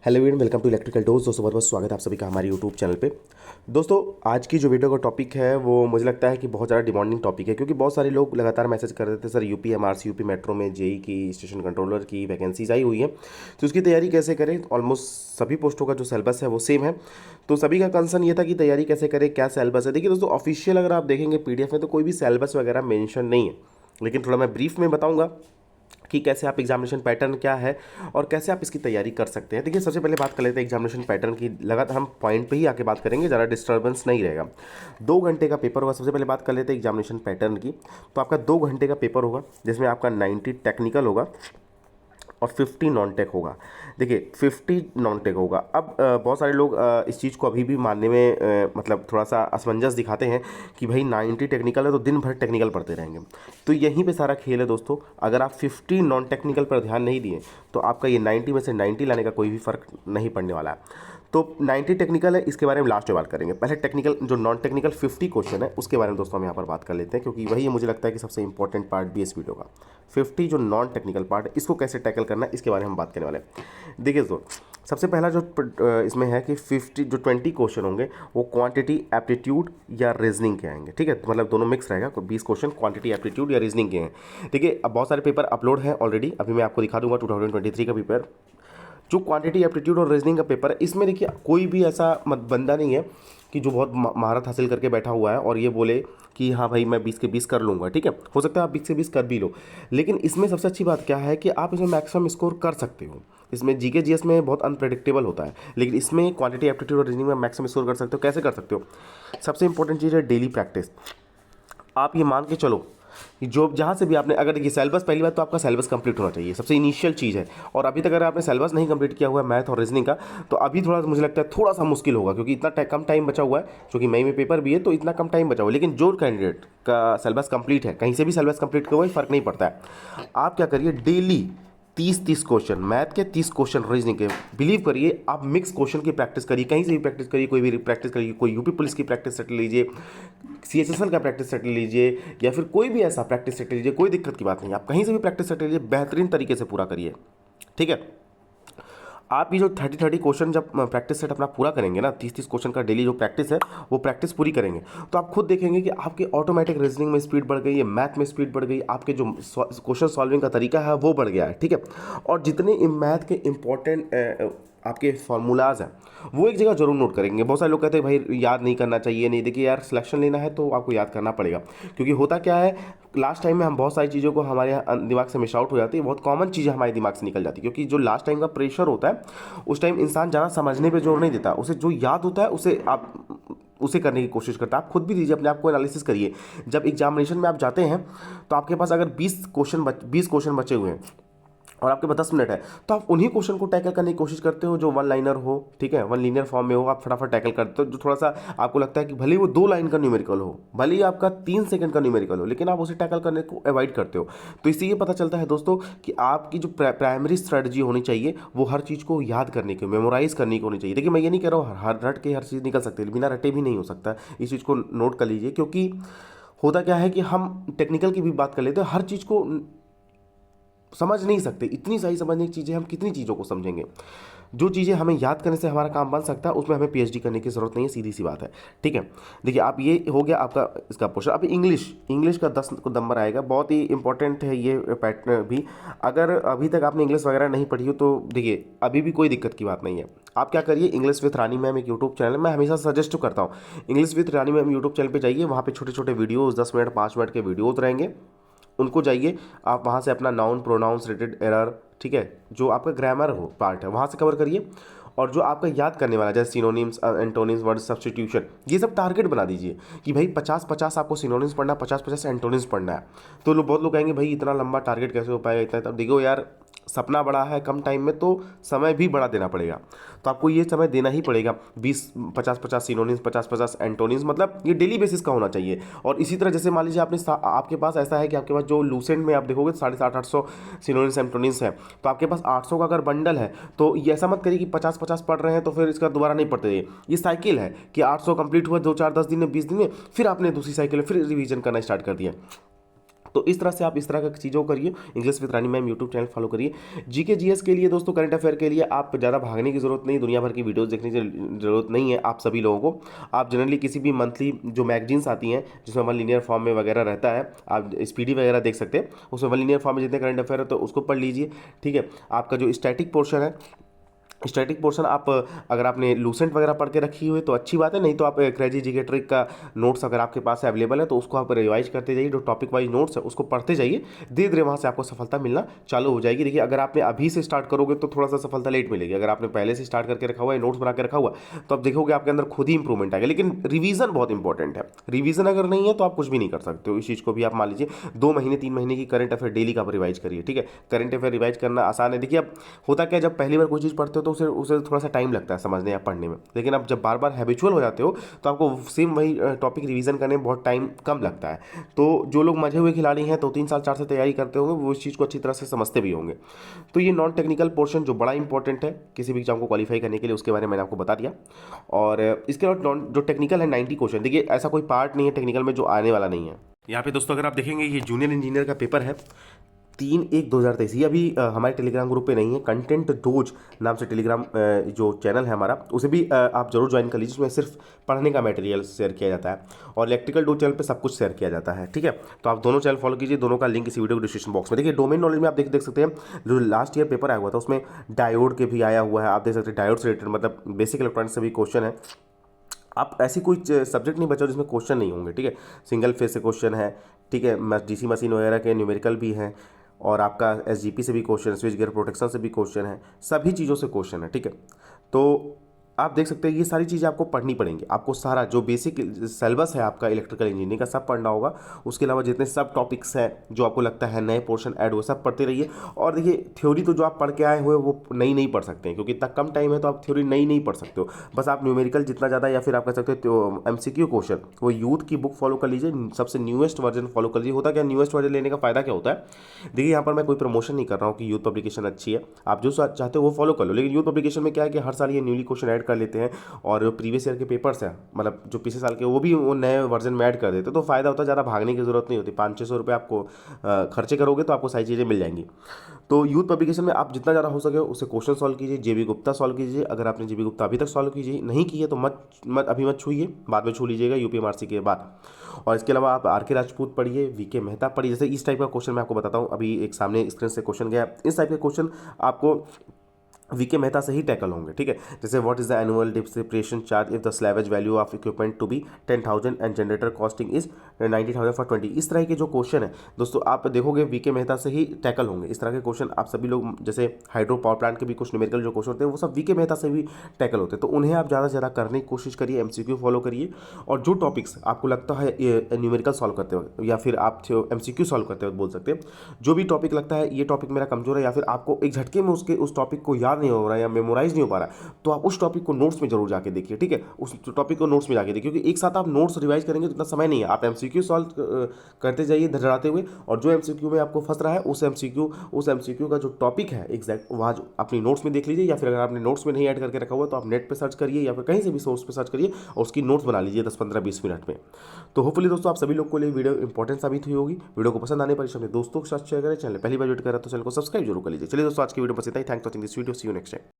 Hello and welcome to electrical dose. दोस्तों बहुत बहुत स्वागत है आप सभी का हमारे यूट्यूब चैनल पे। दोस्तों आज की जो वीडियो का टॉपिक है वो मुझे लगता है कि बहुत ज़्यादा डिमांडिंग टॉपिक है, क्योंकि बहुत सारे लोग लगातार मैसेज कर रहे थे sir UP MRC UP metro में जेई की स्टेशन कंट्रोलर की वैकेंसीज आई हुई है, तो उसकी तैयारी कैसे करें। ऑलमोस्ट सभी पोस्टों का जो सिलेबस है वो सेम है, तो सभी का कंसर्न ये था कि तैयारी कैसे करें, क्या सिलेबस है। देखिए दोस्तों, ऑफिशियल अगर आप देखेंगे पीडीएफ में तो कोई भी सिलेबस वगैरह मेंशन नहीं है, लेकिन थोड़ा मैं ब्रीफ में बताऊंगा कि कैसे आप एग्जामिनेशन पैटर्न क्या है और कैसे आप इसकी तैयारी कर सकते हैं। देखिए सबसे पहले बात कर लेते हैं एग्जामिनेशन पैटर्न की। लगातार हम पॉइंट पे ही आके बात करेंगे, ज़्यादा डिस्टर्बेंस नहीं रहेगा। 2 घंटे का पेपर होगा। सबसे पहले बात कर लेते हैं एग्जामिनेशन पैटर्न की। तो आपका 2 घंटे का पेपर होगा जिसमें आपका 90 टेक्निकल होगा और 50 नॉन टेक होगा। देखिए 50 नॉन टेक होगा। अब बहुत सारे लोग इस चीज़ को अभी भी मानने में मतलब थोड़ा सा असमंजस दिखाते हैं कि भाई 90 टेक्निकल है तो दिन भर टेक्निकल पढ़ते रहेंगे। तो यहीं पे सारा खेल है दोस्तों। अगर आप 50 नॉन टेक्निकल पर ध्यान नहीं दिए तो आपका ये 90 में से 90 लाने का कोई भी फ़र्क नहीं पड़ने वाला है। तो 90 टेक्निकल है, इसके बारे में लास्ट में बात करेंगे। पहले टेक्निकल जो नॉन टेक्निकल 50 क्वेश्चन है उसके बारे में दोस्तों हम यहाँ पर बात कर लेते हैं, क्योंकि वही मुझे लगता है कि सबसे इंपॉर्टेंट पार्ट भी इस वीडियो का। 50 जो नॉन टेक्निकल पार्ट है इसको कैसे टैकल करना है इसके बारे में हम बात करने वाले हैं। देखिए दोस्तों, सबसे पहला जो इसमें है कि 50 जो 20 क्वेश्चन होंगे वो क्वांटिटी एप्टीट्यूड या रीजनिंग के आएंगे। ठीक है, तो मतलब दोनों मिक्स रहेगा। 20 क्वेश्चन क्वांटिटी एप्टीट्यूड या रीजनिंग के हैं। देखिए अब बहुत सारे पेपर अपलोड हैं ऑलरेडी, अभी मैं आपको दिखा दूंगा 2023 का पेपर। जो क्वांटिटी एप्टीट्यूड और रीजनिंग का पेपर है इसमें देखिए कोई भी ऐसा बंदा नहीं है कि जो बहुत महारत हासिल करके बैठा हुआ है और ये बोले कि हाँ भाई मैं 20 के 20 कर लूँगा। ठीक है, हो सकता है आप 20 से 20 कर भी लो, लेकिन इसमें सबसे अच्छी बात क्या है कि आप इसमें मैक्सिमम स्कोर कर सकते हो। इसमें जीके जीएस में बहुत अनप्रेडिक्टेबल होता है, लेकिन इसमें क्वांटिटी एप्टीट्यूड और रीजनिंग में मैक्सिमम स्कोर कर सकते हो। कैसे कर सकते हो? सबसे इंपॉर्टेंट चीज़ है डेली प्रैक्टिस। आप ये मान के चलो कि जो जहाँ से भी आपने, अगर देखिए सिलेबस, पहली बात तो आपका सिलेबस कंप्लीट होना चाहिए, सबसे इनिशियल चीज़ है। और अभी तक अगर आपने सिलेबस नहीं कंप्लीट किया हुआ है मैथ और रीजनिंग का, तो अभी थोड़ा मुझे लगता है थोड़ा सा मुश्किल होगा, क्योंकि इतना कम टाइम बचा हुआ है। क्योंकि मई में पेपर भी है तो इतना कम टाइम बचा हुआ है। लेकिन जो कैंडिडेट का सिलेबस कंप्लीट है, कहीं से भी सिलेबस कंप्लीट किया हुआ है, फर्क नहीं पड़ता है। आप क्या करिए, डेली 30-30 क्वेश्चन मैथ के, 30 क्वेश्चन रीजनिंग के। बिलीव करिए आप मिक्स क्वेश्चन की प्रैक्टिस करिए, कहीं से भी प्रैक्टिस करिए, कोई भी प्रैक्टिस करिए। कोई यूपी पुलिस की प्रैक्टिस सेट लीजिए, सीएचएसएल का प्रैक्टिस सेट लीजिए, या फिर कोई भी ऐसा प्रैक्टिस सेट लीजिए, कोई दिक्कत की बात नहीं। आप कहीं से भी प्रैक्टिस सेट लीजिए, बेहतरीन तरीके से पूरा करिए। ठीक है, आप ये जो 30-30 क्वेश्चन जब प्रैक्टिस सेट अपना पूरा करेंगे ना, 30-30 क्वेश्चन का डेली जो प्रैक्टिस है वो प्रैक्टिस पूरी करेंगे, तो आप खुद देखेंगे कि आपके ऑटोमेटिक रीजनिंग में स्पीड बढ़ गई है, मैथ में स्पीड बढ़ गई, आपके जो क्वेश्चन सॉल्विंग का तरीका है वो बढ़ गया है। ठीक है, और जितने मैथ के इंपॉर्टेंट आपके फार्मूलाज हैं वो एक जगह जरूर नोट करेंगे। बहुत सारे लोग कहते हैं भाई याद नहीं करना चाहिए। नहीं, देखिए यार, सिलेक्शन लेना है तो आपको याद करना पड़ेगा, क्योंकि होता क्या है, लास्ट टाइम में हम बहुत सारी चीज़ों को हमारे दिमाग से मिस आउट हो जाती है। बहुत कॉमन चीज़ें हमारे दिमाग से निकल जाती है, क्योंकि जो लास्ट टाइम का प्रेशर होता है उस टाइम इंसान ज़्यादा समझने पे जोर नहीं देता, उसे जो याद होता है उसे आप उसे करने की कोशिश करता है। आप खुद भी दीजिए, अपने आप को एनालिसिस करिए। जब एग्जामिनेशन में आप जाते हैं तो आपके पास अगर 20 क्वेश्चन बचे हुए हैं और आपके पास 10 मिनट है, तो आप उन्हीं क्वेश्चन को टैकल करने की कोशिश करते हो जो वन लाइनर हो। ठीक है, वन लीनियर फॉर्म में हो, आप फटाफट टैकल करते हो। जो थोड़ा सा आपको लगता है कि भले ही वो 2 लाइन का न्यूमेरिकल हो, भले ही आपका 3 सेकंड का न्यूमेरिकल हो, लेकिन आप उसे टैकल करने को अवॉइड करते हो। तो इससे ये पता चलता है दोस्तों कि आपकी जो प्राइमरी स्ट्रेटजी होनी चाहिए वो हर चीज़ को याद करने की, मेमोराइज करने की होनी चाहिए। देखिए मैं ये नहीं कह रहा हूँ हर रट के हर चीज़ निकल सकती है, बिना रटे भी नहीं हो सकता। इस चीज़ को नोट कर लीजिए, क्योंकि होता क्या है कि हम टेक्निकल की भी बात कर लेते हैं, हर चीज़ को समझ नहीं सकते। इतनी सारी समझने की चीज़ें, हम कितनी चीज़ों को समझेंगे। जो चीज़ें हमें याद करने से हमारा काम बन सकता है उसमें हमें पीएचडी करने की ज़रूरत नहीं है, सीधी सी बात है। ठीक है, देखिए आप, ये हो गया आपका इसका पोर्शन। अब इंग्लिश का 10 नंबर आएगा, बहुत ही इंपॉर्टेंट है ये पैटर्न भी। अगर अभी तक आपने इंग्लिश वगैरह नहीं पढ़ी हो तो देखिए अभी भी कोई दिक्कत की बात नहीं है। आप क्या करिए, इंग्लिश विथ रानी मैम एक यूट्यूब चैनल है, मैं हमेशा सजेस्ट करता हूँ English with Rani ma'am YouTube channel पर जाइए। वहाँ पर छोटे छोटे वीडियोज़ 10 मिनट 5 मिनट के वीडियोज़ रहेंगे, उनको जाइए आप। वहाँ से अपना नाउन प्रोनाउंस रिलेटेड एरर, ठीक है, जो आपका ग्रामर हो पार्ट है वहाँ से कवर करिए। और जो आपका याद करने वाला जैसे सिनोनिम्स, एंटोनिम्स, वर्ड सब्स्टिट्यूशन, ये सब टारगेट बना दीजिए कि भाई 50-50 आपको सिनोनिम्स पढ़ना है, 50-50 एंटोनिम्स पढ़ना है। तो लोग, बहुत लोग कहेंगे भाई इतना लंबा टारगेट कैसे हो पाएगा इतना। तब देखो यार, सपना बड़ा है कम टाइम में, तो समय भी बड़ा देना पड़ेगा। तो आपको ये समय देना ही पड़ेगा। 20-50-50 सिनोनिम्स, 50-50 एंटोनिम्स, मतलब ये डेली बेसिस का होना चाहिए। और इसी तरह जैसे मान लीजिए आपके पास ऐसा है कि आपके पास जो लूसेंट में आप देखोगे 750-800 सिनोनिम्स एंटोनिम्स है, तो आपके पास 800 का अगर बंडल है तो ये ऐसा मत करिए कि 50-50 पढ़ रहे हैं तो फिर इसका दोबारा नहीं पढ़ते। ये साइकिल है कि 800 कंप्लीट हुआ 2-4-10 दिन में, 20 दिन में, फिर आपने दूसरी साइकिल में फिर रिवीजन करना स्टार्ट कर दिया। तो इस तरह से आप इस तरह का चीज़ों को करिए। English with Rani ma'am YouTube channel follow करिए। जीके जीएस के लिए दोस्तों, करंट अफेयर के लिए आप ज़्यादा भागने की जरूरत नहीं, दुनिया भर की वीडियोस देखने की जरूरत नहीं है आप सभी लोगों को। आप जनरली किसी भी मंथली जो मैगजीन्स आती हैं जिसमें वन लीनियर फॉर्म में वगैरह रहता है, आप स्पीडी वगैरह देख सकते हैं, उसमें वन लीनियर फॉर्म में जितने करंट अफेयर है तो उसको पढ़ लीजिए। ठीक है, आपका जो स्टैटिक पोर्शन है, स्टैटिक पोर्शन आप अगर आपने लूसेंट वगैरह पढ़ के रखी हुई तो अच्छी बात है, नहीं तो आप क्रेजी जीके ट्रिक का नोट्स अगर आपके पास अवेलेबल है तो उसको आप रिवाइज करते जाइए। जो टॉपिक वाइज नोट्स है उसको पढ़ते जाइए, धीरे धीरे वहाँ से आपको सफलता मिलना चालू हो जाएगी। देखिए, अगर आपने अभी से स्टार्ट करोगे तो थोड़ा सा सफलता लेट मिलेगी। अगर आपने पहले से स्टार्ट करके रखा हुआ है, नोट्स बना के रखा हुआ, तो आप देखोगे आपके अंदर खुद ही इंप्रूवमेंट आएगा। लेकिन रिवीजन बहुत इंपॉर्टेंट है, रिवीजन अगर नहीं है तो आप कुछ भी नहीं कर सकते हो। इस चीज़ को भी आप मान लीजिए 2 महीने 3 महीने की करंट अफेयर डेली का आप रिवाइज करिए। ठीक है, करंट अफेयर रिवाइज करना आसान है। देखिए, अब होता क्या, जब पहली बार कोई चीज़ पढ़ते हो तो उसे उसे थोड़ा सा टाइम लगता है समझने या पढ़ने में, लेकिन आप जब बार बार हैबिचुअल हो जाते हो तो आपको सेम वही टॉपिक रिवीजन करने में बहुत टाइम कम लगता है। तो जो लोग मजे हुए खिलाड़ी हैं तो 3 साल 4 से तैयारी करते होंगे, वो इस चीज़ को अच्छी तरह से समझते भी होंगे। तो ये नॉन टेक्निकल पोर्शन जो बड़ा इंपॉर्टेंट है किसी भी एग्जाम को क्वालिफाई करने के लिए, उसके बारे में मैंने आपको बता दिया। और इसके अलावा जो टेक्निकल है 90 क्वेश्चन, देखिए ऐसा कोई पार्ट नहीं है टेक्निकल में जो आने वाला नहीं है। यहाँ पे दोस्तों अगर आप देखेंगे ये जूनियर इंजीनियर का पेपर है 3/1/2023, ये अभी हमारे टेलीग्राम ग्रुप पे नहीं है। कंटेंट डोज नाम से टेलीग्राम जो चैनल है हमारा, उसे भी आप जरूर ज्वाइन कर लीजिए। उसमें सिर्फ पढ़ने का मटेरियल शेयर किया जाता है और इलेक्ट्रिकल डोज चैनल पे सब कुछ शेयर किया जाता है। ठीक है, तो आप दोनों चैनल फॉलो कीजिए, दोनों का लिंक इसी वीडियो के डिस्क्रिप्शन बॉक्स में। देखिए, डोमेन नॉलेज में आप देख सकते हैं जो लास्ट ईयर पेपर आया हुआ था उसमें डायोड के भी आया हुआ है। आप देख सकते हैं डायोड से रिलेटेड, मतलब बेसिक इलेक्ट्रॉनिक्स से भी क्वेश्चन है। आप ऐसी कोई सब्जेक्ट नहीं बचा जिसमें क्वेश्चन नहीं होंगे। ठीक है, सिंगल फेज से क्वेश्चन है। ठीक है, डीसी मशीन वगैरह के न्यूमेरिकल भी हैं, और आपका एसजीपी से भी क्वेश्चन है, स्विच गियर प्रोटेक्शन से भी क्वेश्चन है, सभी चीज़ों से क्वेश्चन है। ठीक है, तो आप देख सकते हैं ये सारी चीज़ें आपको पढ़नी पड़ेंगी। आपको सारा जो बेसिक सिलेबस है आपका इलेक्ट्रिकल इंजीनियरिंग का सब पढ़ना होगा। उसके अलावा जितने सब टॉपिक्स हैं जो आपको लगता है नए पोर्शन ऐड हुए, सब पढ़ते रहिए। और देखिए, थ्योरी तो जो आप पढ़ के आए हुए वो नई नहीं पढ़ सकते हैं, क्योंकि इतना कम टाइम है तो आप थ्योरी नई नहीं पढ़ सकते हो। बस आप न्यूमेरिकल जितना ज़्यादा, या फिर आप कह सकते हो तो एमसीक्यू क्वेश्चन वो यूथ की बुक फॉलो कर लीजिए, सबसे न्यूएस्ट वर्जन फॉलो कर लीजिए। होता क्या, न्यूएस्ट वर्जन लेने का फायदा क्या होता है, देखिए यहाँ पर मैं कोई प्रमोशन नहीं कर रहा हूँ कि यूथ पब्लिकेशन अच्छी है, आप जो चाहते हो वो फॉलो कर लो। लेकिन यूथ पब्लिकेशन में क्या है कि हर साल ये न्यूली क्वेश्चन ऐड कर लेते हैं, और जो प्रीवियस ईयर के पेपर्स हैं, मतलब जो पिछले साल के, वो भी वो नए वर्जन में ऐड कर देते, तो फायदा होता है, ज़्यादा भागने की जरूरत नहीं होती। 500-600 रुपये आपको खर्चे करोगे तो आपको सारी चीज़ें मिल जाएंगी। तो यूथ पब्लिकेशन में आप जितना ज़्यादा हो सके उससे क्वेश्चन सॉल्व कीजिए, जेबी गुप्ता सॉल्व कीजिए। अगर आपने जेबी गुप्ता अभी तक सॉल्व कीजिए नहीं की है तो अभी मत छूइए, बाद में छू लीजिएगा यूपीएमआरसी के बाद। और इसके अलावा आप आर के राजपूत पढ़िए, वीके मेहता पढ़िए। जैसे इस टाइप का क्वेश्चन मैं आपको बताता हूँ, अभी एक सामने स्क्रीन से क्वेश्चन गया, इस टाइप के क्वेश्चन आपको वीके मेहता से ही टैकल होंगे। ठीक है, जैसे what is the annual depreciation charge if the salvage value of equipment to be 10,000 and generator costing is 90,000 for 20। इस तरह के जो क्वेश्चन है दोस्तों आप देखोगे वीके मेहता से ही टैकल होंगे। इस तरह के क्वेश्चन आप सभी लोग, जैसे हाइड्रो पावर प्लांट के भी कुछ न्यूमेरिकल जो क्वेश्चन होते हैं वो सब वीके मेहता से भी टैकल होते हैं, तो उन्हें आप ज़्यादा से ज़्यादा करने की कोशिश करिए, एमसीक्यू फॉलो करिए। और जो टॉपिक्स आपको लगता है न्यूमेरिकल सॉल्व करते वक्त, या फिर आप एमसीक्यू सॉल्व करते वक्त बोल सकते हैं, जो भी टॉपिक लगता है ये टॉपिक मेरा कमजोर है, या फिर आपको एक झटके में उस टॉपिक को याद नहीं हो रहा है या मेमोराइज नहीं हो पा रहा है, तो आप उस टॉपिक को नोट्स में जरूर जाके देखिए। ठीक है, उस टॉपिक को नोट्स में जाके देखिए, क्योंकि एक साथ आप नोट्स रिवाइज करेंगे तो इतना समय नहीं है। आप एमसीक्यू सॉल्व करते जाइए धड़ाते हुए, और जो एमसीक्यू में आपको फंस रहा है उस एमसीक्यू का जो टॉपिक है एग्जैक्ट वहाँ जो अपनी नोट्स में देख लीजिए, या फिर अगर आपने नोट्स में नहीं ऐड करके रखा हुआ तो आप नेट पर सर्च करिए या फिर कहीं से भी सोर्स पर सर्च करिए और उसकी नोट्स बना लीजिए 10-15-20 मिनट में। तो होपफुली दोस्तों आप सभी लोग को लिए वीडियो इंपॉर्टेंट साबित हुई होगी। वीडियो को पसंद आने पर अपने दोस्तों के साथ शेयर करें, चैनल पहली बार विजिट करें तो चैनल को सब्सक्राइब जरूर कर लीजिए। चलिए दोस्तों आज की वीडियो बस इतना ही। Thanks for watching this video, see you next time.